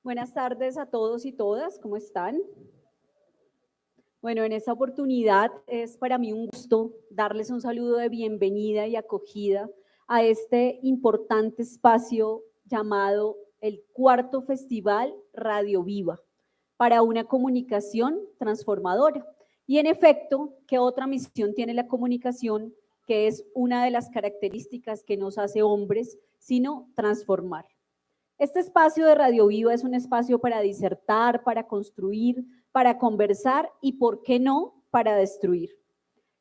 Buenas tardes a todos y todas, ¿cómo están? Bueno, en esta oportunidad es para mí un gusto darles un saludo de bienvenida y acogida a este importante espacio llamado el cuarto Festival Radio Viva para una comunicación transformadora. Y en efecto, ¿qué otra misión tiene la comunicación? Que es una de las características que nos hace hombres, sino transformar. Este espacio de Radio Viva es un espacio para disertar, para construir, para conversar y, ¿por qué no?, para destruir.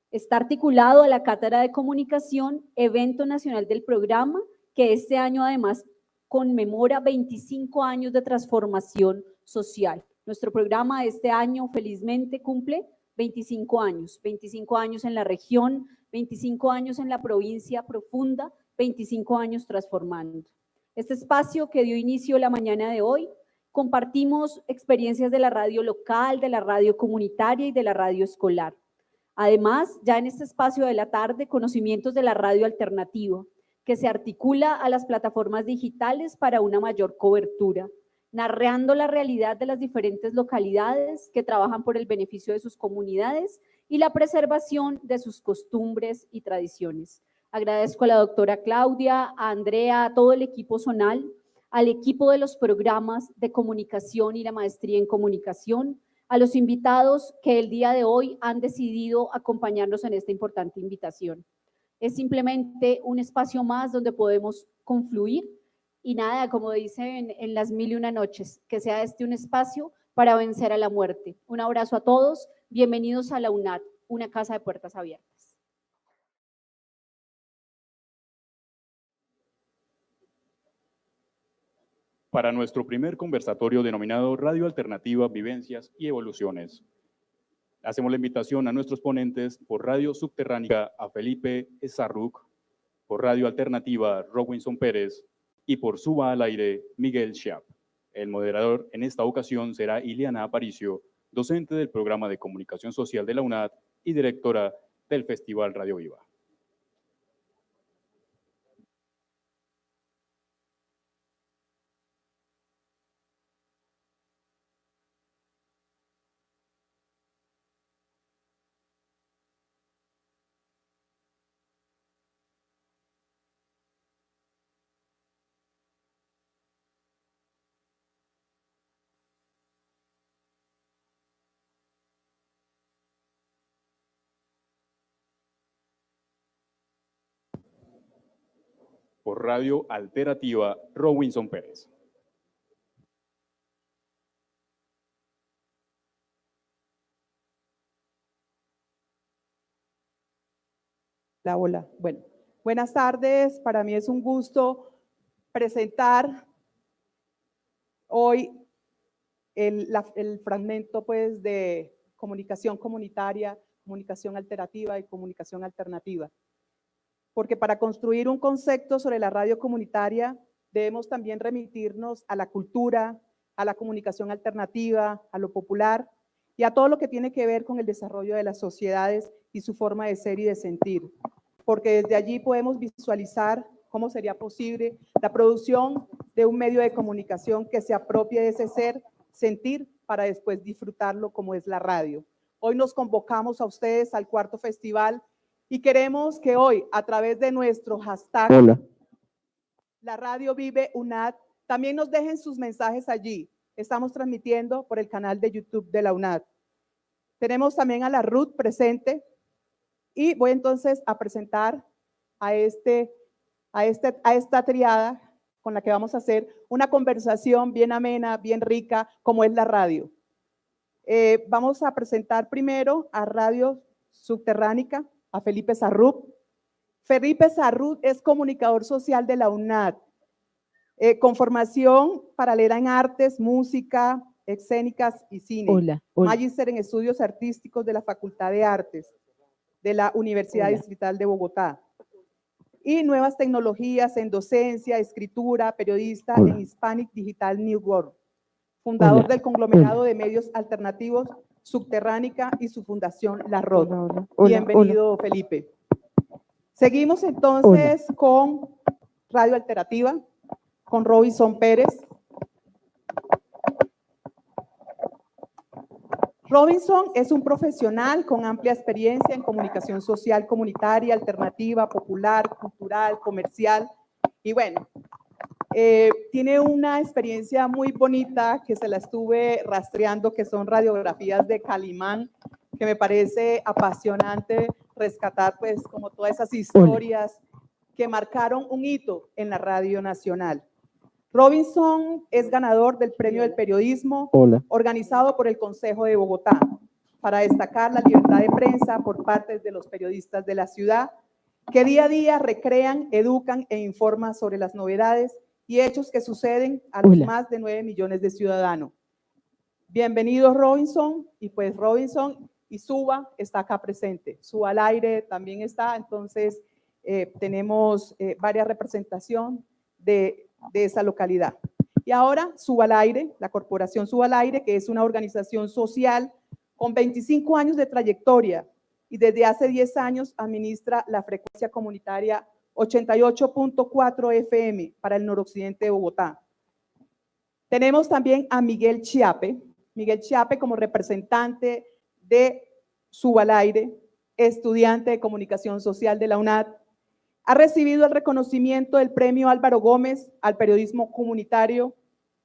Está articulado a la Cátedra de Comunicación, evento nacional del programa, que este año además conmemora 25 años de transformación social. Nuestro programa este año felizmente cumple 25 años en la región, 25 años en la provincia profunda, 25 años transformando. Este espacio que dio inicio la mañana de hoy, compartimos experiencias de la radio local, de la radio comunitaria y de la radio escolar. Además, ya en este espacio de la tarde, conocimientos de la radio alternativa, que se articula a las plataformas digitales para una mayor cobertura, narrando la realidad de las diferentes localidades que trabajan por el beneficio de sus comunidades y la preservación de sus costumbres y tradiciones. Agradezco a la doctora Claudia, a Andrea, a todo el equipo zonal, al equipo de los programas de comunicación y la maestría en comunicación, a los invitados que el día de hoy han decidido acompañarnos en esta importante invitación. Es simplemente un espacio más donde podemos confluir y nada, como dicen en las 1001 noches, que sea este un espacio para vencer a la muerte. Un abrazo a todos, bienvenidos a la UNAD, una casa de puertas abiertas. Para nuestro primer conversatorio denominado Radio Alternativa, Vivencias y Evoluciones. Hacemos la invitación a nuestros ponentes por Radio Subterránica a Felipe Sarruc, por Radio Alternativa Robinson Pérez y por Suba al Aire Miguel Schiap. El moderador en esta ocasión será Ileana Aparicio, docente del programa de Comunicación Social de la UNAD y directora del Festival Radio Viva. Por Radio Alternativa, Robinson Pérez. Hola. Bueno, buenas tardes. Para mí es un gusto presentar hoy el fragmento pues, de comunicación comunitaria, comunicación alternativa y comunicación alternativa. Porque para construir un concepto sobre la radio comunitaria debemos también remitirnos a la cultura, a la comunicación alternativa, a lo popular y a todo lo que tiene que ver con el desarrollo de las sociedades y su forma de ser y de sentir. Porque desde allí podemos visualizar cómo sería posible la producción de un medio de comunicación que se apropie de ese ser, sentir, para después disfrutarlo como es la radio. Hoy nos convocamos a ustedes al cuarto festival y queremos que hoy, a través de nuestro hashtag, La Radio Vive UNAD, también nos dejen sus mensajes allí. Estamos transmitiendo por el canal de YouTube de la UNAD. Tenemos también a la Ruth presente y voy entonces a presentar a esta triada con la que vamos a hacer una conversación bien amena, bien rica, como es la radio. Vamos a presentar primero a Radio Subterránica, a Felipe Sarruc. Felipe Sarruc es comunicador social de la UNAD, con formación paralela en artes, música, escénicas y cine. Hola. Magíster en estudios artísticos de la Facultad de Artes de la Universidad Distrital de Bogotá. Y nuevas tecnologías en docencia, escritura, periodista en Hispanic Digital Network. Fundador del conglomerado de medios alternativos Subterránica y su fundación La Rod. Bienvenido, Felipe. Seguimos entonces con Radio Alternativa, con Robinson Pérez. Robinson es un profesional con amplia experiencia en comunicación social comunitaria, alternativa, popular, cultural, comercial. Y bueno, tiene una experiencia muy bonita que se la estuve rastreando, que son radiografías de Calimán, que me parece apasionante rescatar pues como todas esas historias que marcaron un hito en la Radio Nacional. Robinson es ganador del Premio del Periodismo organizado por el Consejo de Bogotá para destacar la libertad de prensa por parte de los periodistas de la ciudad que día a día recrean, educan e informan sobre las novedades y hechos que suceden a los más de 9 millones de ciudadanos. Bienvenido Robinson, y pues Robinson y Suba está acá presente. Suba al aire también está, entonces tenemos varias representaciones de esa localidad. Y ahora Suba al aire, la corporación Suba al aire, que es una organización social con 25 años de trayectoria y desde hace 10 años administra la frecuencia comunitaria 88.4 FM para el noroccidente de Bogotá. Tenemos también a Miguel Chiape como representante de Suba al aire, estudiante de comunicación social de la UNAD. Ha recibido el reconocimiento del Premio Álvaro Gómez al periodismo comunitario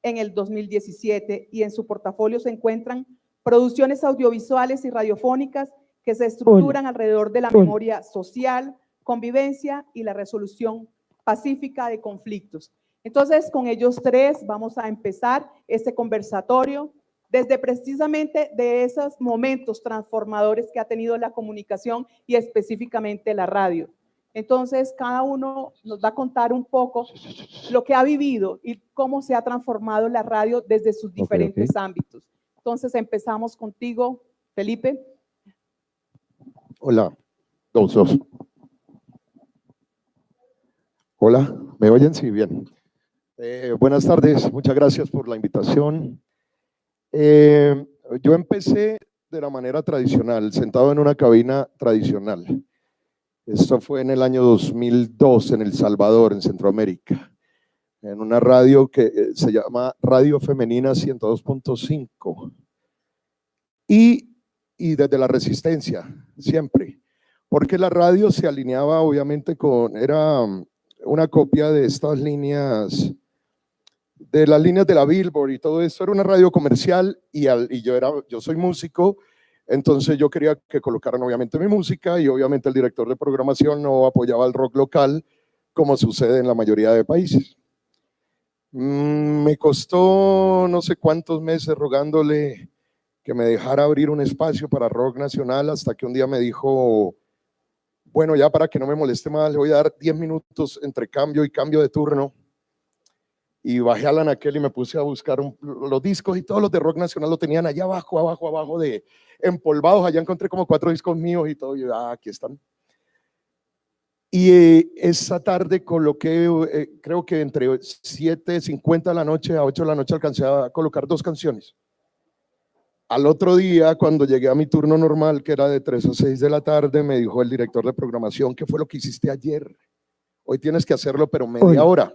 en el 2017 y en su portafolio se encuentran producciones audiovisuales y radiofónicas que se estructuran alrededor de la memoria social, convivencia y la resolución pacífica de conflictos. Entonces, con ellos tres vamos a empezar este conversatorio desde precisamente de esos momentos transformadores que ha tenido la comunicación y específicamente la radio. Entonces, cada uno nos va a contar un poco lo que ha vivido y cómo se ha transformado la radio desde sus diferentes ámbitos. Entonces, empezamos contigo, Felipe. Hola, dos. Hola, ¿me oyen? Sí, bien. Buenas tardes, muchas gracias por la invitación. Yo empecé de la manera tradicional, sentado en una cabina tradicional. Esto fue en el año 2002 en El Salvador, en Centroamérica, en una radio que se llama Radio Femenina 102.5 y desde la resistencia, siempre, porque la radio se alineaba obviamente era una copia de estas líneas, de las líneas de la Billboard y todo esto, era una radio comercial y yo soy músico. Entonces yo quería que colocaran obviamente mi música y obviamente el director de programación no apoyaba el rock local como sucede en la mayoría de países. Me costó no sé cuántos meses rogándole que me dejara abrir un espacio para rock nacional hasta que un día me dijo, bueno, ya para que no me moleste más, le voy a dar 10 minutos entre cambio y cambio de turno. Y bajé al anaquel y me puse a buscar los discos y todos los de rock nacional lo tenían allá abajo de empolvados. Allá encontré como 4 discos míos y todo. Y yo, aquí están. Y esa tarde coloqué, creo que entre 7:50 de la noche a 8 de la noche alcancé a colocar 2 canciones. Al otro día, cuando llegué a mi turno normal, que era de 3 a 6 de la tarde, me dijo el director de programación, ¿qué fue lo que hiciste ayer? Hoy tienes que hacerlo, pero media hora.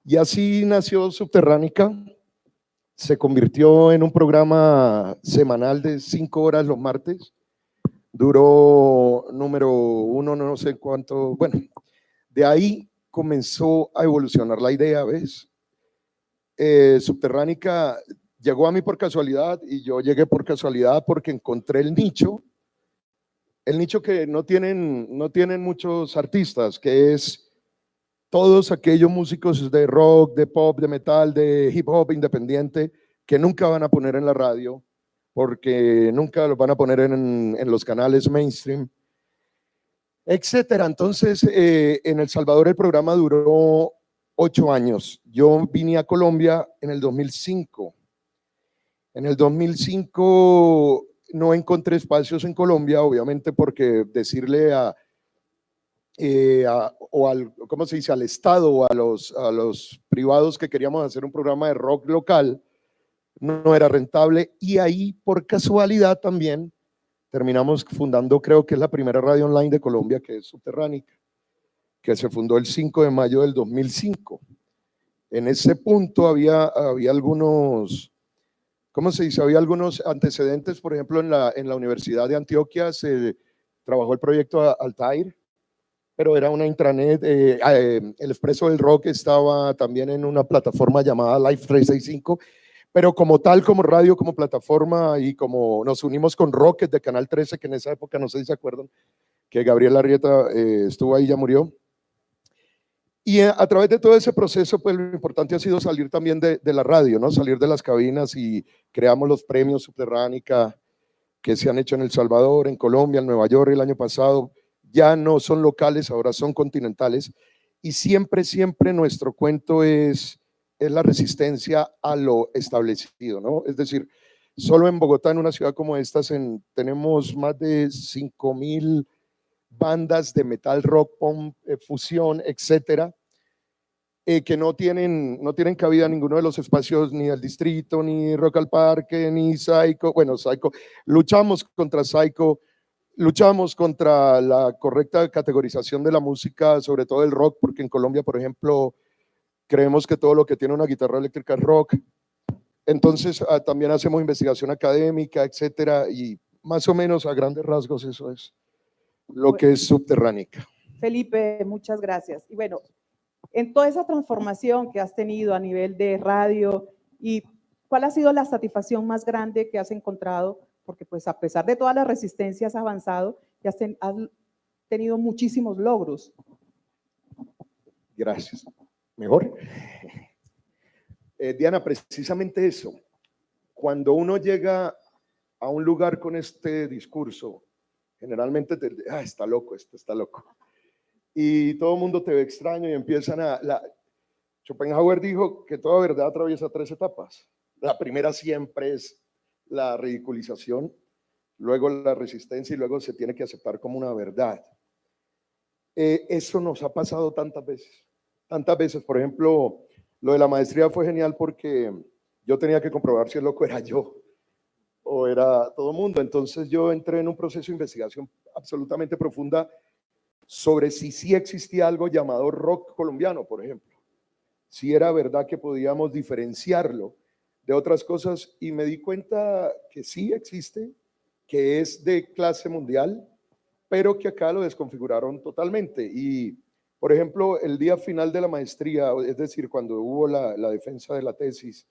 Y así nació Subterránica, se convirtió en un programa semanal de 5 horas los martes, duró número 1, no sé cuánto, bueno, de ahí comenzó a evolucionar la idea, ¿ves? Subterránica llegó a mí por casualidad y yo llegué por casualidad porque encontré el nicho que no tienen muchos artistas, que es todos aquellos músicos de rock, de pop, de metal, de hip hop independiente que nunca van a poner en la radio porque nunca los van a poner en los canales mainstream, etcétera. Entonces, en El Salvador el programa duró 8 años. Yo vine a Colombia en el 2005. En el 2005 no encontré espacios en Colombia, obviamente porque decirle ¿cómo se dice? Al Estado o a los privados que queríamos hacer un programa de rock local no era rentable, y ahí por casualidad también terminamos fundando, creo que es la primera radio online de Colombia, que es Subterránica, que se fundó el 5 de mayo del 2005. En ese punto había algunos ¿cómo se dice? Había algunos antecedentes, por ejemplo, en la Universidad de Antioquia se trabajó el proyecto Altair, pero era una intranet. El Expreso del Rock estaba también en una plataforma llamada Live 365, pero como tal, como radio, como plataforma, y como nos unimos con Rocket de Canal 13, que en esa época, no sé si se acuerdan, que Gabriel Arrieta estuvo ahí, ya murió. Y a través de todo ese proceso, pues lo importante ha sido salir también de la radio, ¿no? Salir de las cabinas, y creamos los premios Subterránica que se han hecho en El Salvador, en Colombia, en Nueva York el año pasado. Ya no son locales, ahora son continentales. Y siempre, siempre nuestro cuento es la resistencia a lo establecido, ¿no? Es decir, solo en Bogotá, en una ciudad como esta, tenemos más de 5,000 bandas de metal, rock, punk, fusión, etcétera, que no tienen cabida en ninguno de los espacios, ni el distrito, ni Rock al Parque, ni Psycho. Bueno, Psycho, luchamos contra Psycho, luchamos contra la correcta categorización de la música, sobre todo el rock, porque en Colombia, por ejemplo, creemos que todo lo que tiene una guitarra eléctrica es rock. Entonces, también hacemos investigación académica, etcétera, y más o menos a grandes rasgos eso es lo que es Subterránica. Felipe, muchas gracias. Y bueno, en toda esa transformación que has tenido a nivel de radio, ¿y cuál ha sido la satisfacción más grande que has encontrado? Porque pues a pesar de todas las resistencias has avanzado y has tenido muchísimos logros. Gracias. ¿Mejor? Diana, precisamente eso. Cuando uno llega a un lugar con este discurso, generalmente está loco, esto está loco. Y todo el mundo te ve extraño y empiezan Schopenhauer dijo que toda verdad atraviesa 3 etapas. La primera siempre es la ridiculización, luego la resistencia y luego se tiene que aceptar como una verdad. Eso nos ha pasado tantas veces. Tantas veces, por ejemplo, lo de la maestría fue genial porque yo tenía que comprobar si el loco era yo o era todo el mundo. Entonces yo entré en un proceso de investigación absolutamente profunda sobre si sí existía algo llamado rock colombiano, por ejemplo. Si era verdad que podíamos diferenciarlo de otras cosas, y me di cuenta que sí existe, que es de clase mundial, pero que acá lo desconfiguraron totalmente. Y, por ejemplo, el día final de la maestría, es decir, cuando hubo la defensa de la tesis,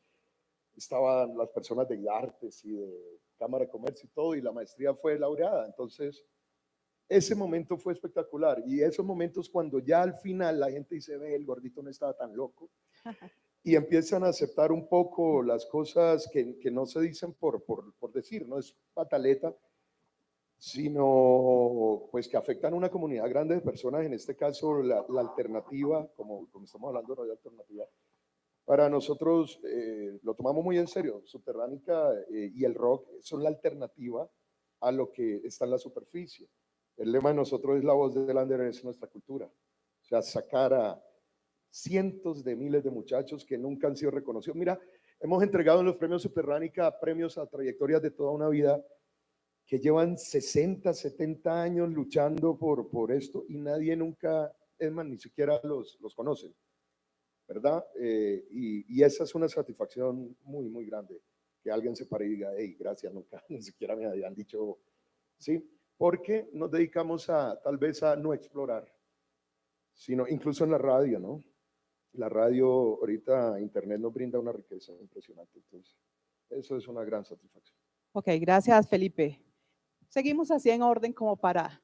estaban las personas de artes y de Cámara de Comercio y todo, y la maestría fue laureada. Entonces, ese momento fue espectacular. Y esos momentos cuando ya al final la gente dice, ve, el gordito no estaba tan loco, y empiezan a aceptar un poco las cosas que no se dicen por decir, no es pataleta, sino pues que afectan a una comunidad grande de personas, en este caso la alternativa, como estamos hablando de radio alternativa. Para nosotros lo tomamos muy en serio. Subterránica y el rock son la alternativa a lo que está en la superficie. El lema de nosotros es la voz del under, es nuestra cultura. O sea, sacar a cientos de miles de muchachos que nunca han sido reconocidos. Mira, hemos entregado en los premios Subterránica premios a trayectorias de toda una vida que llevan 60, 70 años luchando por esto, y nadie nunca, es más, ni siquiera los conocen, ¿verdad? Y esa es una satisfacción muy, muy grande, que alguien se pare y diga, hey, gracias, nunca, ni siquiera me habían dicho, ¿sí? Porque nos dedicamos tal vez a no explorar, sino incluso en la radio, ¿no? La radio, ahorita internet nos brinda una riqueza impresionante, entonces eso es una gran satisfacción. Ok, gracias Felipe. Seguimos así en orden como para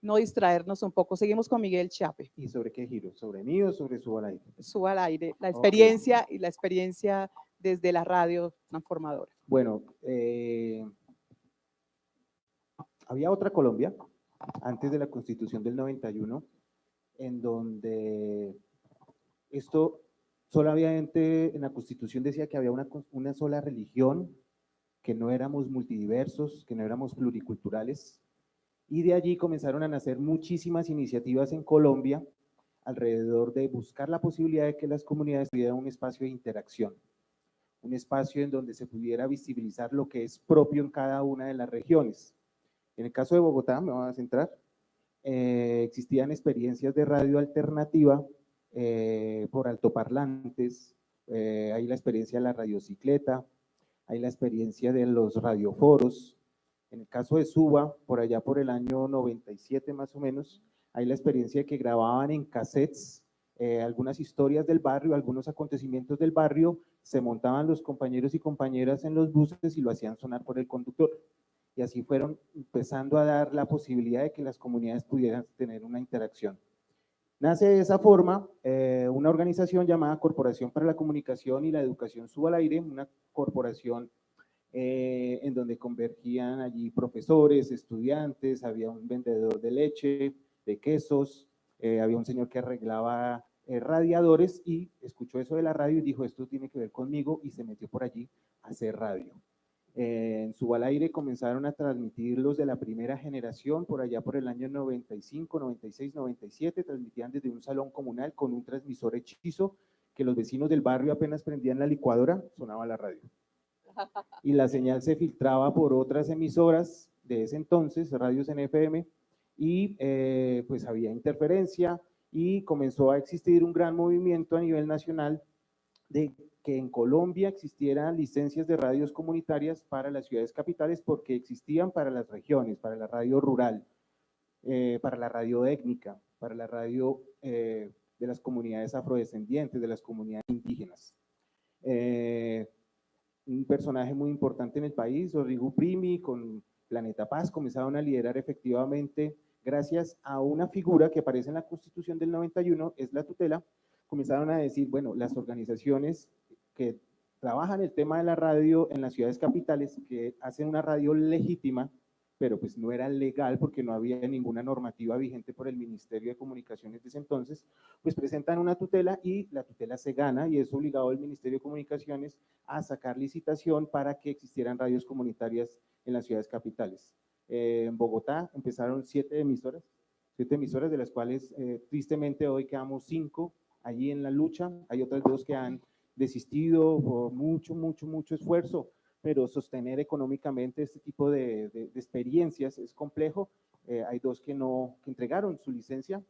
no distraernos un poco. Seguimos con Miguel Chiape. ¿Y sobre qué giro? ¿Sobre mí o sobre su al aire? Suba al aire, la experiencia y la experiencia desde la radio transformadora. Bueno, había otra Colombia antes de la Constitución del 91, en donde esto solamente en la Constitución decía que había una sola religión, que no éramos multidiversos, que no éramos pluriculturales, y de allí comenzaron a nacer muchísimas iniciativas en Colombia alrededor de buscar la posibilidad de que las comunidades tuvieran un espacio de interacción, un espacio en donde se pudiera visibilizar lo que es propio en cada una de las regiones. En el caso de Bogotá, me voy a centrar, existían experiencias de radio alternativa por altoparlantes, hay la experiencia de la radiocicleta, hay la experiencia de los radioforos. En el caso de Suba, por allá por el año 97 más o menos, hay la experiencia de que grababan en cassettes algunas historias del barrio, algunos acontecimientos del barrio, se montaban los compañeros y compañeras en los buses y lo hacían sonar por el conductor. Y así fueron empezando a dar la posibilidad de que las comunidades pudieran tener una interacción. Nace de esa forma una organización llamada Corporación para la Comunicación y la Educación Suba al Aire, una corporación en donde convergían allí profesores, estudiantes, había un vendedor de leche, de quesos, había un señor que arreglaba radiadores y escuchó eso de la radio y dijo, esto tiene que ver conmigo, y se metió por allí a hacer radio. En Suba al Aire comenzaron a transmitir los de la primera generación, por allá por el año 95, 96, 97, transmitían desde un salón comunal con un transmisor hechizo que los vecinos del barrio apenas prendían la licuadora, sonaba la radio. Y la señal se filtraba por otras emisoras de ese entonces, radios en FM, y pues había interferencia y comenzó a existir un gran movimiento a nivel nacional de que en Colombia existieran licencias de radios comunitarias para las ciudades capitales porque existían para las regiones, para la radio rural, para la radio étnica, para la radio de las comunidades afrodescendientes, de las comunidades indígenas. Un personaje muy importante en el país, Rodrigo Primi, con Planeta Paz, comenzaron a liderar efectivamente, gracias a una figura que aparece en la Constitución del 91, es la tutela, comenzaron a decir, bueno, las organizaciones que trabajan el tema de la radio en las ciudades capitales, que hacen una radio legítima, pero pues no era legal porque no había ninguna normativa vigente por el Ministerio de Comunicaciones de ese entonces, pues presentan una tutela y la tutela se gana y es obligado el Ministerio de Comunicaciones a sacar licitación para que existieran radios comunitarias en las ciudades capitales. En Bogotá empezaron 7 emisoras de las cuales tristemente hoy quedamos 5 allí en la lucha, hay otras 2 que han desistido por mucho esfuerzo, pero sostener económicamente este tipo de experiencias es complejo. Hay 2 que entregaron su licencia.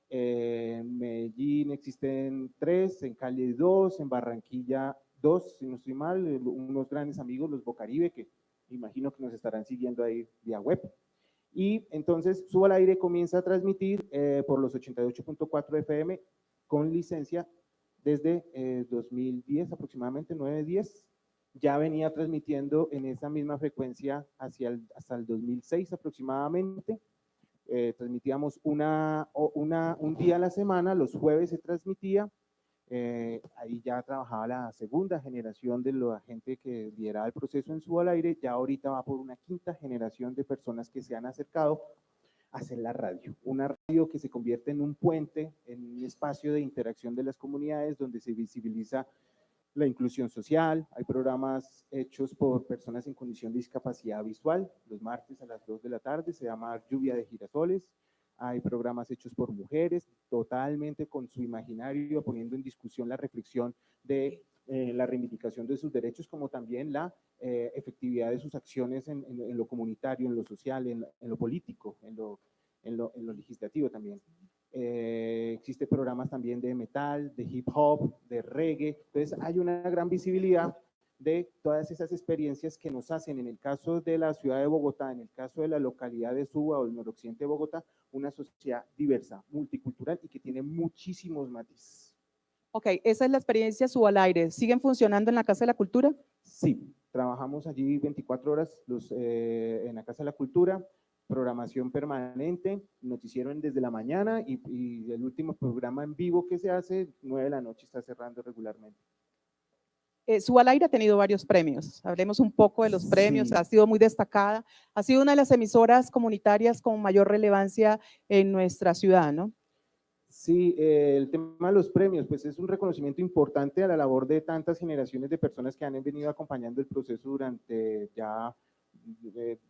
En Medellín existen 3, en Cali 2, en Barranquilla 2, si no estoy mal, unos grandes amigos, los Bocaribe, que imagino que nos estarán siguiendo ahí vía web. Y entonces Suba al Aire comienza a transmitir por los 88.4 FM con licencia desde 2010, aproximadamente 9-10. Ya venía transmitiendo en esa misma frecuencia hasta el 2006 aproximadamente. Transmitíamos un día a la semana, los jueves se transmitía. Ahí ya trabajaba la segunda generación de la gente que lideraba el proceso en Suba al Aire. Ya ahorita va por una 5ª generación de personas que se han acercado a hacer la radio. Una radio que se convierte en un puente, en un espacio de interacción de las comunidades donde se visibiliza la inclusión social. Hay programas hechos por personas en condición de discapacidad visual, los martes a las 2 de la tarde, se llama Lluvia de Girasoles. Hay programas hechos por mujeres, totalmente con su imaginario, poniendo en discusión la reflexión de la reivindicación de sus derechos, como también la efectividad de sus acciones en lo comunitario, en lo social, en lo político, en lo legislativo también. Existen programas también de metal, de hip hop, de reggae. Entonces hay una gran visibilidad de todas esas experiencias que nos hacen, en el caso de la ciudad de Bogotá, en el caso de la localidad de Suba o el noroccidente de Bogotá, una sociedad diversa, multicultural y que tiene muchísimos matices. Ok, esa es la experiencia Suba al Aire. ¿Siguen funcionando en la Casa de la Cultura? Sí, trabajamos allí 24 horas en la Casa de la Cultura, programación permanente, noticiero desde la mañana y el último programa en vivo que se hace, 9 de la noche, está cerrando regularmente. Suba al Aire ha tenido varios premios. Hablemos un poco de los premios. Sí. Ha sido muy destacada. Ha sido una de las emisoras comunitarias con mayor relevancia en nuestra ciudad, ¿no? Sí, el tema de los premios, pues es un reconocimiento importante a la labor de tantas generaciones de personas que han venido acompañando el proceso durante ya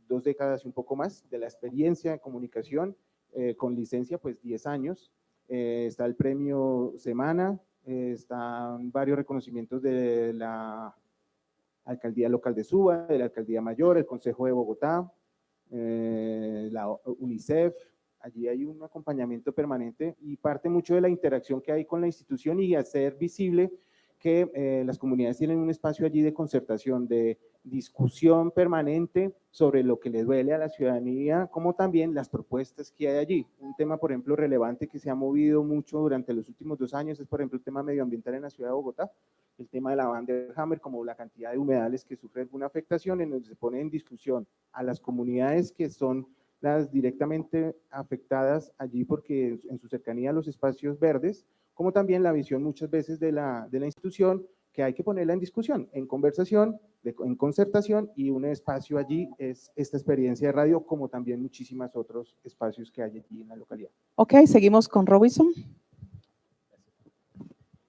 2 décadas y un poco más de la experiencia en comunicación, con licencia, pues 10 años. Está el premio Semana, están varios reconocimientos de la Alcaldía Local de Suba, de la Alcaldía Mayor, el Consejo de Bogotá, la UNICEF. Allí hay un acompañamiento permanente y parte mucho de la interacción que hay con la institución y hacer visible que las comunidades tienen un espacio allí de concertación, de discusión permanente sobre lo que le duele a la ciudadanía, como también las propuestas que hay allí. Un tema, por ejemplo, relevante que se ha movido mucho durante los últimos 2 años es, por ejemplo, el tema medioambiental en la ciudad de Bogotá, el tema de la Van der Hammer, como la cantidad de humedales que sufre alguna afectación, en donde se pone en discusión a las comunidades que son las directamente afectadas allí porque en su cercanía a los espacios verdes, como también la visión muchas veces de la institución, que hay que ponerla en discusión, en conversación, en concertación, y un espacio allí es esta experiencia de radio, como también muchísimos otros espacios que hay allí en la localidad. Ok, seguimos con Robinson.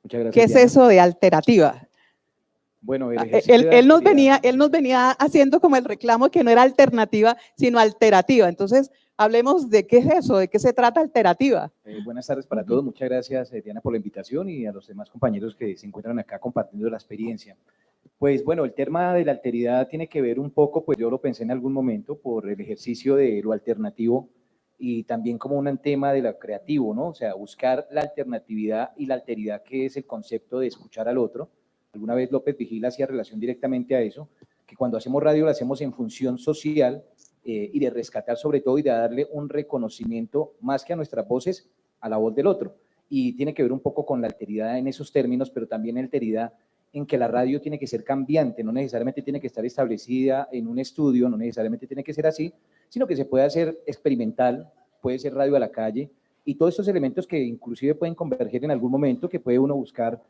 Muchas gracias. ¿Qué es Diana. eso de alternativa? Bueno, el Él, ejercicio de él nos alteridad- venía, él nos venía haciendo como el reclamo que no era alternativa, sino alterativa. Entonces, hablemos de qué es eso, de qué se trata alterativa. Buenas tardes para todos. Muchas gracias, Diana, por la invitación y a los demás compañeros que se encuentran acá compartiendo la experiencia. Pues bueno, el tema de la alteridad tiene que ver un poco, pues yo lo pensé en algún momento por el ejercicio de lo alternativo y también como un tema de lo creativo, ¿no? O sea, buscar la alternatividad y la alteridad, que es el concepto de escuchar al otro. Alguna vez López Vigil hacía relación directamente a eso, que cuando hacemos radio lo hacemos en función social y de rescatar sobre todo y de darle un reconocimiento más que a nuestras voces, a la voz del otro. Y tiene que ver un poco con la alteridad en esos términos, pero también alteridad en que la radio tiene que ser cambiante, no necesariamente tiene que estar establecida en un estudio, no necesariamente tiene que ser así, sino que se puede hacer experimental, puede ser radio a la calle, y todos estos elementos que inclusive pueden converger en algún momento, que puede uno buscar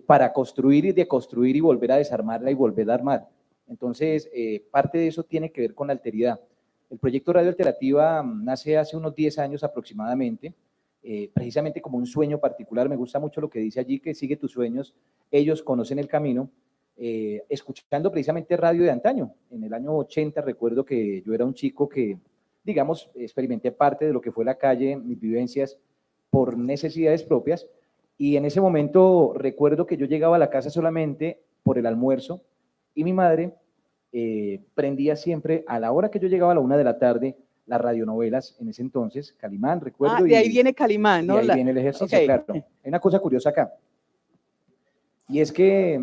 para construir y deconstruir y volver a desarmarla y volver a armar. Entonces, parte de eso tiene que ver con la alteridad. El proyecto Radio Alterativa nace hace unos 10 años aproximadamente, precisamente como un sueño particular. Me gusta mucho lo que dice allí, que sigue tus sueños, ellos conocen el camino, escuchando precisamente radio de antaño. En el año 80 recuerdo que yo era un chico que, digamos, experimenté parte de lo que fue la calle, mis vivencias por necesidades propias, y en ese momento recuerdo que yo llegaba a la casa solamente por el almuerzo y mi madre prendía siempre a la hora que yo llegaba a la 1 de la tarde las radionovelas en ese entonces, Calimán, recuerdo. De ahí viene Calimán, ¿no? Y ahí viene el ejercicio, okay. Claro. Hay una cosa curiosa acá, y es que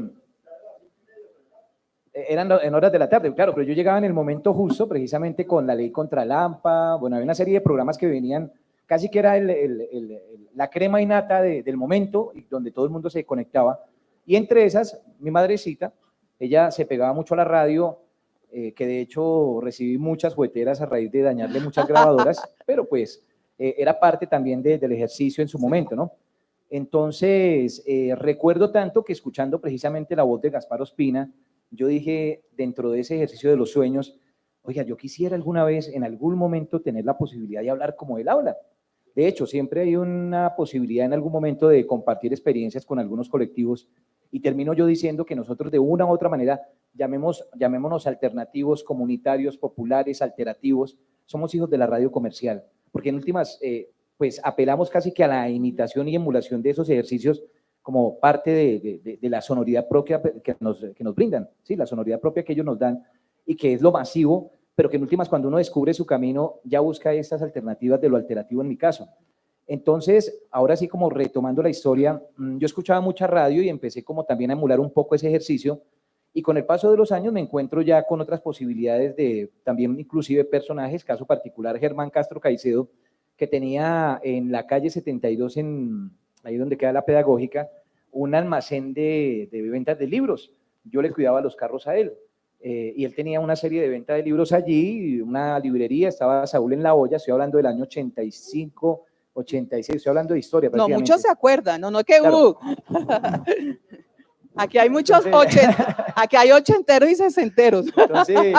eran en horas de la tarde, claro, pero yo llegaba en el momento justo, precisamente con la ley contra Lampa, bueno, había una serie de programas que venían, casi que era la crema innata del momento, y donde todo el mundo se conectaba, y entre esas, mi madrecita, ella se pegaba mucho a la radio, que de hecho recibí muchas jugueteras a raíz de dañarle muchas grabadoras, pero pues era parte también del ejercicio en su momento, ¿no? Entonces, recuerdo tanto que escuchando precisamente la voz de Gaspar Ospina, yo dije, dentro de ese ejercicio de los sueños, oiga, yo quisiera alguna vez, en algún momento, tener la posibilidad de hablar como él habla. De hecho, siempre hay una posibilidad en algún momento de compartir experiencias con algunos colectivos, y termino yo diciendo que nosotros de una u otra manera, llamémonos alternativos, comunitarios, populares, alterativos, somos hijos de la radio comercial, porque en últimas, pues apelamos casi que a la imitación y emulación de esos ejercicios como parte de la sonoridad propia que nos brindan, ¿sí? La sonoridad propia que ellos nos dan y que es lo masivo, pero que en últimas cuando uno descubre su camino ya busca estas alternativas de lo alternativo en mi caso. Entonces, ahora sí como retomando la historia, yo escuchaba mucha radio y empecé como también a emular un poco ese ejercicio, y con el paso de los años me encuentro ya con otras posibilidades de también inclusive personajes, caso particular Germán Castro Caicedo, que tenía en la calle 72, ahí donde queda la Pedagógica, un almacén de ventas de libros. Yo le cuidaba los carros a él, y él tenía una serie de ventas de libros allí, una librería, estaba Saúl en la Olla, estoy hablando del año 85, 86, estoy hablando de historia. No, muchos se acuerdan, no que Claro. Aquí hay muchos aquí hay ochenteros y sesenteros. Entonces,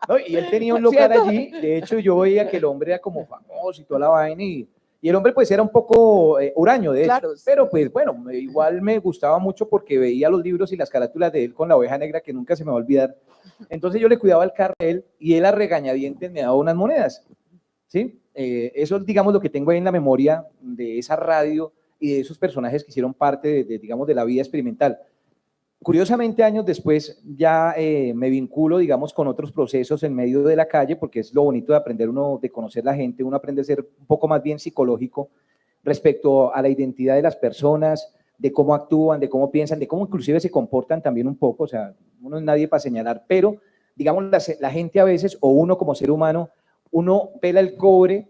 no, y él tenía un local allí, de hecho yo veía que el hombre era como famoso y toda la vaina, y el hombre pues era un poco huraño, de hecho, pero pues bueno, igual me gustaba mucho porque veía los libros y las carátulas de él con la oveja negra, que nunca se me va a olvidar. Entonces yo le cuidaba el carro a él y él a regañadientes me daba unas monedas, ¿sí? Eso es, digamos, lo que tengo ahí en la memoria de esa radio y de esos personajes que hicieron parte digamos, de la vida experimental. Curiosamente, años después ya me vinculo, digamos, con otros procesos en medio de la calle, porque es lo bonito de aprender uno, de conocer la gente, uno aprende a ser un poco más bien psicológico respecto a la identidad de las personas, de cómo actúan, de cómo piensan, de cómo inclusive se comportan también un poco, o sea, uno es nadie para señalar, pero digamos la gente a veces, o uno como ser humano, uno pela el cobre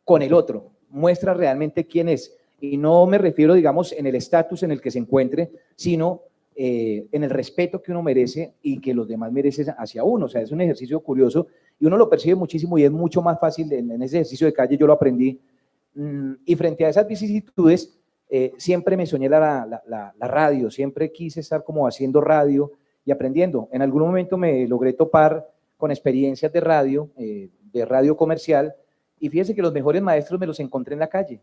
con el otro, muestra realmente quién es, y no me refiero, digamos, en el estatus en el que se encuentre, sino en el respeto que uno merece y que los demás merecen hacia uno, o sea, es un ejercicio curioso, y uno lo percibe muchísimo y es mucho más fácil en ese ejercicio de calle, yo lo aprendí, y frente a esas vicisitudes, siempre me soñé la radio, siempre quise estar como haciendo radio y aprendiendo. En algún momento me logré topar con experiencias de radio comercial, y fíjese que los mejores maestros me los encontré en la calle,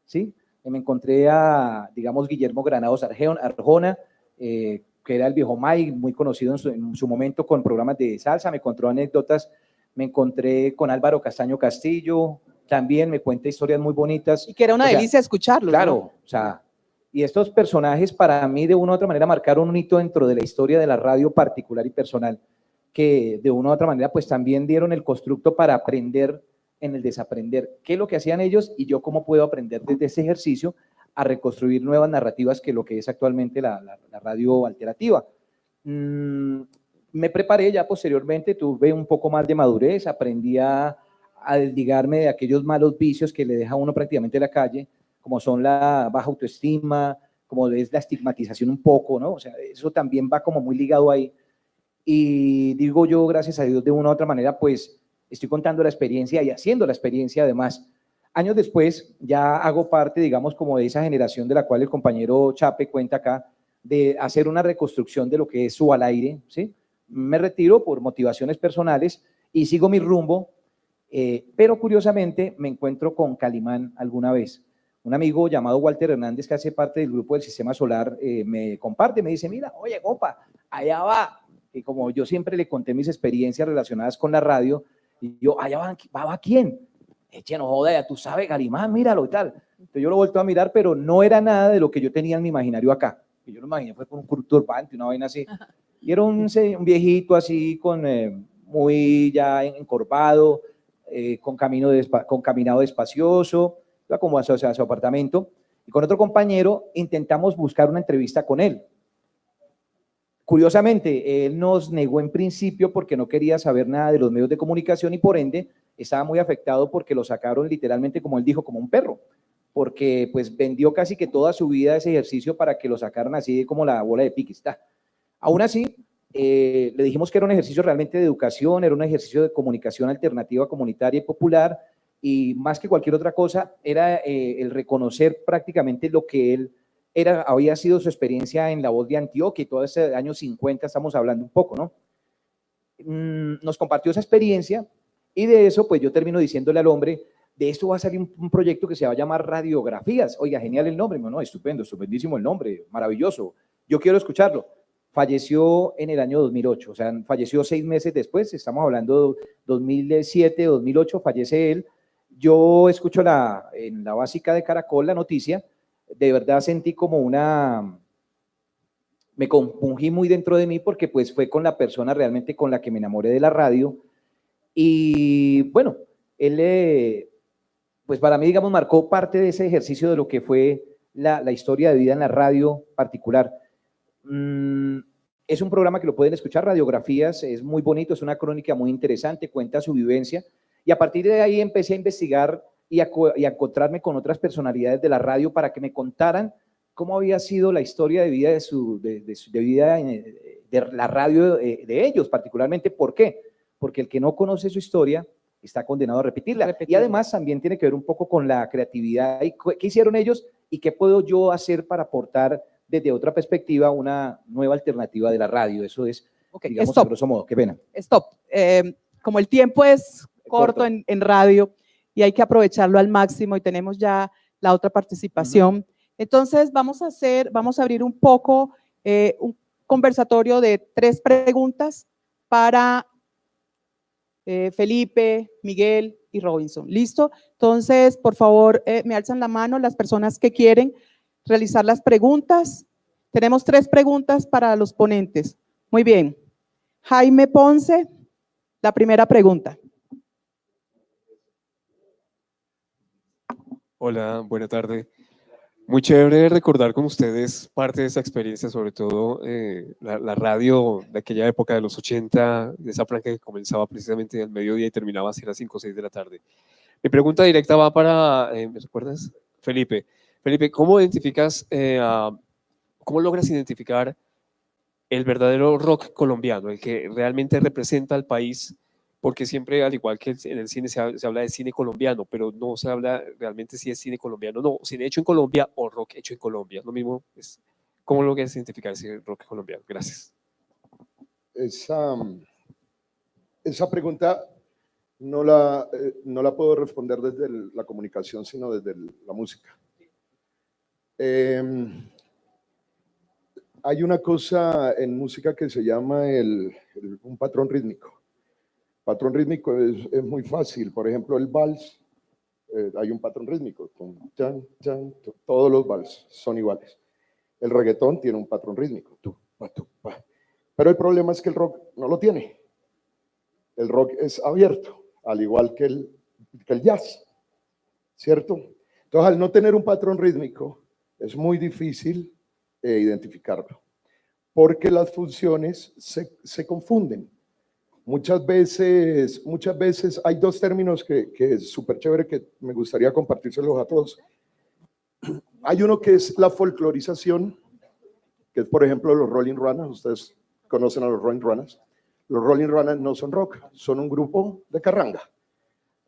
¿sí? Me encontré a, digamos, Guillermo Granados Arjona, que era el viejo Mike, muy conocido en su momento con programas de salsa, me encontró anécdotas, me encontré con Álvaro Castaño Castillo, también me cuenta historias muy bonitas. Y que era una delicia escucharlos. Claro, ¿no? o sea, y estos personajes para mí de una u otra manera marcaron un hito dentro de la historia de la radio particular y personal, que de una u otra manera pues también dieron el constructo para aprender en el desaprender, qué es lo que hacían ellos y yo cómo puedo aprender desde ese ejercicio a reconstruir nuevas narrativas que lo que es actualmente la radio alternativa. Me preparé ya posteriormente, tuve un poco más de madurez, aprendí a desligarme de aquellos malos vicios que le deja a uno prácticamente la calle, como son la baja autoestima, como es la estigmatización un poco, ¿no? O sea, eso también va como muy ligado ahí. Y digo yo, gracias a Dios, de una u otra manera, pues estoy contando la experiencia y haciendo la experiencia además. Años después ya hago parte, digamos, como de esa generación de la cual el compañero Chape cuenta acá, de hacer una reconstrucción de lo que es su al aire, ¿sí? Me retiro por motivaciones personales y sigo mi rumbo, pero curiosamente me encuentro con Calimán alguna vez. Un amigo llamado Walter Hernández, que hace parte del grupo del Sistema Solar, me comparte, me dice, mira, oye, compa, allá va. Y como yo siempre le conté mis experiencias relacionadas con la radio, y yo, allá va ¿quién? Eche, no joda, ya tú sabes, Calimán, míralo y tal. Entonces yo lo he vuelto a mirar, pero no era nada de lo que yo tenía en mi imaginario acá. Y yo lo imaginé, fue con un turbante, una vaina así. Y era un viejito así, con muy ya encorvado, con caminado despacioso, iba como hacia su apartamento. Y con otro compañero intentamos buscar una entrevista con él. Curiosamente, él nos negó en principio porque no quería saber nada de los medios de comunicación y por ende estaba muy afectado porque lo sacaron literalmente, como él dijo, como un perro, porque pues vendió casi que toda su vida ese ejercicio para que lo sacaran así como la bola de pique. Aún así, le dijimos que era un ejercicio realmente de educación, era un ejercicio de comunicación alternativa, comunitaria y popular, y más que cualquier otra cosa, era el reconocer prácticamente lo que él había sido su experiencia en La Voz de Antioquia y todo ese año 50 estamos hablando un poco, ¿no? Nos compartió esa experiencia y de eso pues yo termino diciéndole al hombre, de esto va a salir un proyecto que se va a llamar Radiografías. Oiga, genial el nombre, no, estupendo, estupendísimo el nombre, maravilloso, yo quiero escucharlo. Falleció en el año 2008, o sea, falleció 6 meses después, estamos hablando de 2007, 2008, fallece él. Yo escucho en la básica de Caracol la noticia, de verdad sentí como me compungí muy dentro de mí porque pues fue con la persona realmente con la que me enamoré de la radio y bueno, él pues para mí digamos marcó parte de ese ejercicio de lo que fue la historia de vida en la radio particular. Es un programa que lo pueden escuchar, Radiografías, es muy bonito, es una crónica muy interesante, cuenta su vivencia y a partir de ahí empecé a investigar y a encontrarme con otras personalidades de la radio para que me contaran cómo había sido la historia de vida de la radio de ellos particularmente. ¿Por qué? Porque el que no conoce su historia está condenado a repetirla. Y además también tiene que ver un poco con la creatividad y qué hicieron ellos y qué puedo yo hacer para aportar desde otra perspectiva una nueva alternativa de la radio. Eso es, digamos, a grosso modo. Qué pena. Stop. Como el tiempo es corto en radio y hay que aprovecharlo al máximo y tenemos ya la otra participación. Entonces vamos a abrir un poco un conversatorio de 3 preguntas para Felipe, Miguel y Robinson. ¿Listo? Entonces, por favor, me alzan la mano las personas que quieren realizar las preguntas. Tenemos 3 preguntas para los ponentes. Muy bien. Jaime Ponce, la primera pregunta. Hola, buena tarde. Muy chévere recordar con ustedes parte de esa experiencia, sobre todo la radio de aquella época de los 80, de esa franja que comenzaba precisamente al mediodía y terminaba hacia las 5 o 6 de la tarde. Mi pregunta directa va para, ¿me recuerdas? Felipe. Felipe, ¿cómo identificas, cómo logras identificar el verdadero rock colombiano, el que realmente representa al país? Porque siempre, al igual que en el cine, se habla de cine colombiano, pero no se habla realmente si es cine colombiano, no, cine hecho en Colombia o rock hecho en Colombia. Lo mismo es, ¿cómo logras identificar ese rock colombiano? Gracias. Esa pregunta no la puedo responder desde la comunicación, sino desde la música. Hay una cosa en música que se llama un patrón rítmico. Patrón rítmico es muy fácil. Por ejemplo, el vals, hay un patrón rítmico. Todos los vals son iguales. El reggaetón tiene un patrón rítmico. Pero el problema es que el rock no lo tiene. El rock es abierto, al igual que el jazz, ¿cierto? Entonces, al no tener un patrón rítmico, es muy difícil identificarlo, porque las funciones se confunden. Muchas veces hay dos términos que es súper chévere, que me gustaría compartírselos a todos. Hay uno que es la folclorización, que es, por ejemplo, los Rolling Runners. Ustedes conocen a los Rolling Runners. Los Rolling Runners no son rock, son un grupo de carranga.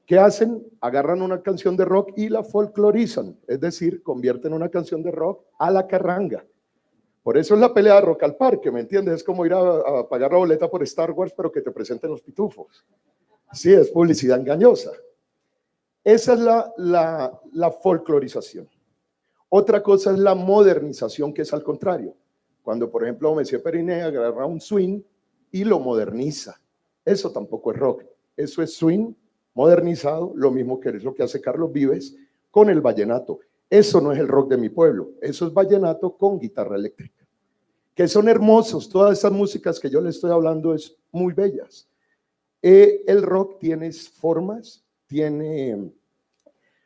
¿Qué hacen? Agarran una canción de rock y la folclorizan, es decir, convierten una canción de rock a la carranga. Por eso es la pelea de Rock al Parque, ¿me entiendes? Es como ir a pagar la boleta por Star Wars, pero que te presenten los pitufos. Sí, es publicidad engañosa. Esa es la folclorización. Otra cosa es la modernización, que es al contrario. Cuando, por ejemplo, Messier Periné agarra un swing y lo moderniza. Eso tampoco es rock. Eso es swing modernizado, lo mismo que es lo que hace Carlos Vives con el vallenato. Eso no es el rock de mi pueblo, eso es vallenato con guitarra eléctrica, que son hermosos. Todas esas músicas que yo le estoy hablando es muy bellas. El rock tiene formas,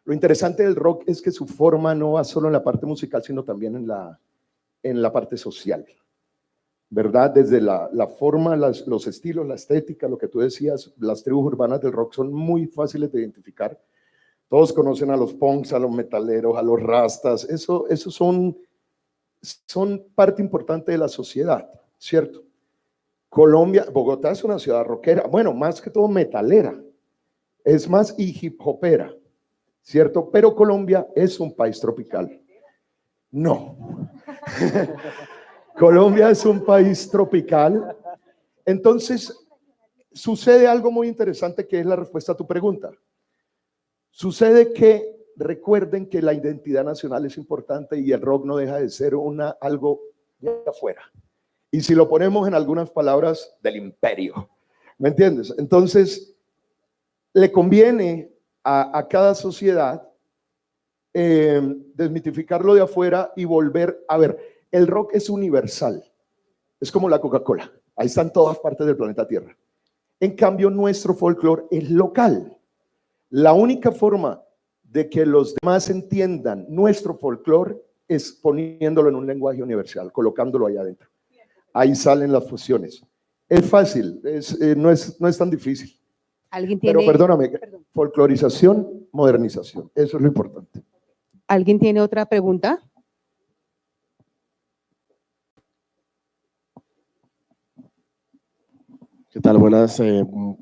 lo interesante del rock es que su forma no va solo en la parte musical, sino también en la parte social, ¿verdad? Desde la forma, los estilos, la estética, lo que tú decías, las tribus urbanas del rock son muy fáciles de identificar. Todos conocen a los punks, a los metaleros, a los rastas. Eso son parte importante de la sociedad, ¿cierto? Colombia, Bogotá es una ciudad rockera, bueno, más que todo metalera, es más y hip hopera, ¿cierto? Pero Colombia es un país tropical. No. Colombia es un país tropical. Entonces, sucede algo muy interesante, que es la respuesta a tu pregunta. Sucede que recuerden que la identidad nacional es importante y el rock no deja de ser algo de afuera. Y si lo ponemos en algunas palabras, del imperio, ¿me entiendes? Entonces, le conviene a cada sociedad desmitificarlo de afuera y volver a ver. El rock es universal, es como la Coca-Cola, ahí está en todas partes del planeta Tierra. En cambio, nuestro folclore es local. La única forma de que los demás entiendan nuestro folclore es poniéndolo en un lenguaje universal, colocándolo ahí adentro. Ahí salen las fusiones. Es fácil, no es tan difícil. ¿Alguien tiene, pero perdóname, folclorización, modernización, eso es lo importante. ¿Alguien tiene otra pregunta? ¿Qué tal? Buenas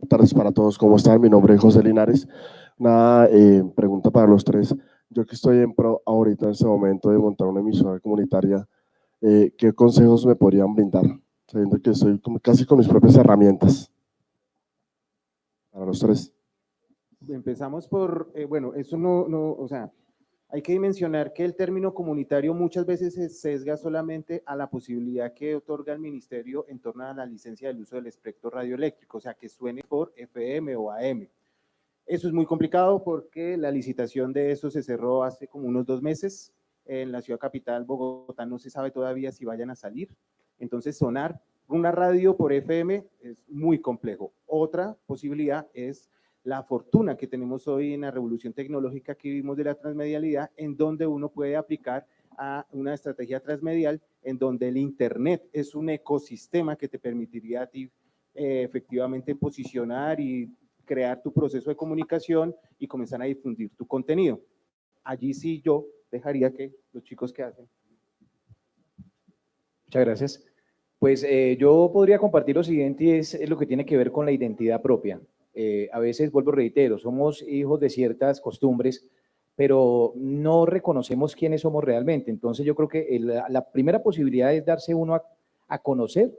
tardes para todos. ¿Cómo están? Mi nombre es José Linares. Una pregunta para los tres. Yo que estoy en pro ahorita en este momento de montar una emisora comunitaria, ¿qué consejos me podrían brindar? Sabiendo que estoy casi con mis propias herramientas. Para los tres. Empezamos por, bueno, eso o sea, hay que mencionar que el término comunitario muchas veces se sesga solamente a la posibilidad que otorga el ministerio en torno a la licencia del uso del espectro radioeléctrico, o sea, que suene por FM o AM. Eso es muy complicado porque la licitación de eso se cerró hace como unos 2 meses. En la ciudad capital, Bogotá, no se sabe todavía si vayan a salir. Entonces, sonar una radio por FM es muy complejo. Otra posibilidad es la fortuna que tenemos hoy en la revolución tecnológica que vivimos de la transmedialidad, en donde uno puede aplicar a una estrategia transmedial en donde el Internet es un ecosistema que te permitiría a ti efectivamente posicionar y crear tu proceso de comunicación y comenzar a difundir tu contenido. Allí sí yo dejaría que los chicos que hacen. Muchas gracias. Pues yo podría compartir lo siguiente y es lo que tiene que ver con la identidad propia. A veces, vuelvo, reitero, somos hijos de ciertas costumbres, pero no reconocemos quiénes somos realmente. Entonces yo creo que la primera posibilidad es darse uno a conocer,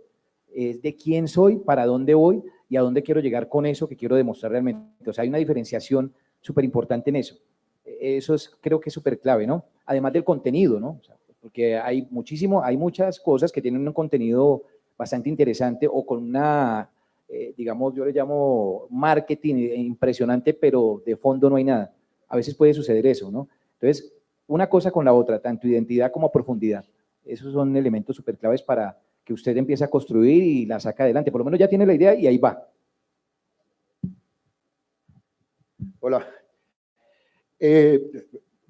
es de quién soy, para dónde voy y a dónde quiero llegar con eso que quiero demostrar realmente. O sea, hay una diferenciación súper importante en eso. Eso es, creo que es súper clave, ¿no? Además del contenido, ¿no? O sea, porque hay muchas cosas que tienen un contenido bastante interesante o con una, digamos, yo le llamo marketing impresionante, pero de fondo no hay nada. A veces puede suceder eso, ¿no? Entonces, una cosa con la otra, tanto identidad como profundidad. Esos son elementos súper claves para que usted empiece a construir y la saca adelante. Por lo menos ya tiene la idea y ahí va. Hola.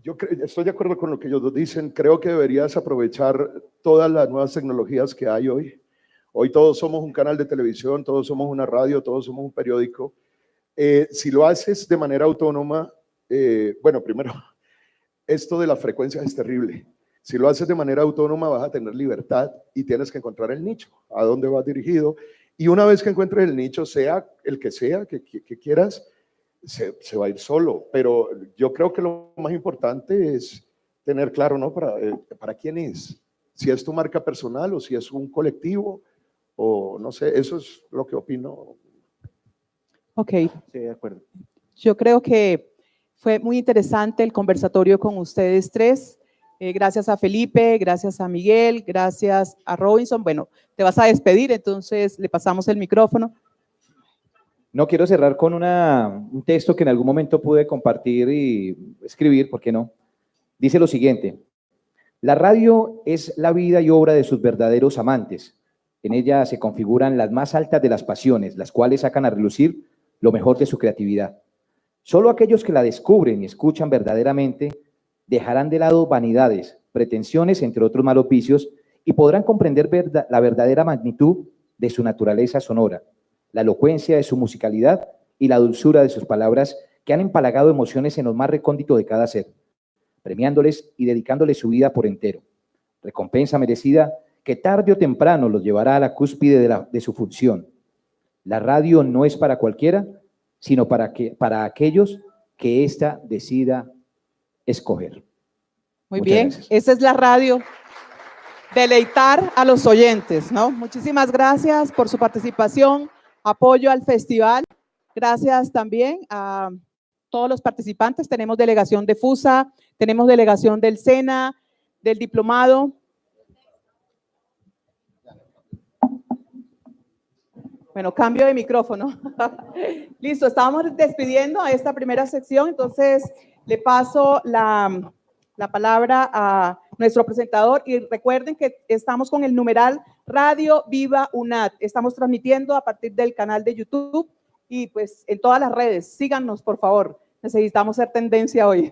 Yo estoy de acuerdo con lo que ellos dos dicen. Creo que deberías aprovechar todas las nuevas tecnologías que hay hoy. Hoy todos somos un canal de televisión, todos somos una radio, todos somos un periódico. Si lo haces de manera autónoma, bueno, primero, esto de las frecuencias es terrible. Si lo haces de manera autónoma vas a tener libertad y tienes que encontrar el nicho, a dónde vas dirigido. Y una vez que encuentres el nicho, sea el que sea que quieras, se va a ir solo. Pero yo creo que lo más importante es tener claro, ¿no? Para quién es. Si es tu marca personal o si es un colectivo o no sé, eso es lo que opino. Ok. Sí, de acuerdo. Yo creo que fue muy interesante el conversatorio con ustedes tres. Gracias a Felipe, gracias a Miguel, gracias a Robinson. Bueno, te vas a despedir, entonces le pasamos el micrófono. No, quiero cerrar con un texto que en algún momento pude compartir y escribir, ¿por qué no? Dice lo siguiente: la radio es la vida y obra de sus verdaderos amantes. En ella se configuran las más altas de las pasiones, las cuales sacan a relucir lo mejor de su creatividad. Solo aquellos que la descubren y escuchan verdaderamente dejarán de lado vanidades, pretensiones, entre otros malos vicios, y podrán comprender la verdadera magnitud de su naturaleza sonora, la elocuencia de su musicalidad y la dulzura de sus palabras que han empalagado emociones en lo más recóndito de cada ser, premiándoles y dedicándoles su vida por entero. Recompensa merecida que tarde o temprano los llevará a la cúspide de su función. La radio no es para cualquiera, sino para aquellos que ésta decida escoger. Muy Muchas bien, gracias. esa es la radio. Deleitar a los oyentes, ¿no? Muchísimas gracias por su participación, apoyo al festival. Gracias también a todos los participantes. Tenemos delegación de FUSA, tenemos delegación del SENA, del diplomado. Bueno, cambio de micrófono. Listo, estábamos despidiendo a esta primera sección, entonces le paso la palabra a nuestro presentador y recuerden que estamos con el numeral Radio Viva UNAD. Estamos transmitiendo a partir del canal de YouTube y pues en todas las redes. Síganos, por favor. Necesitamos ser tendencia hoy.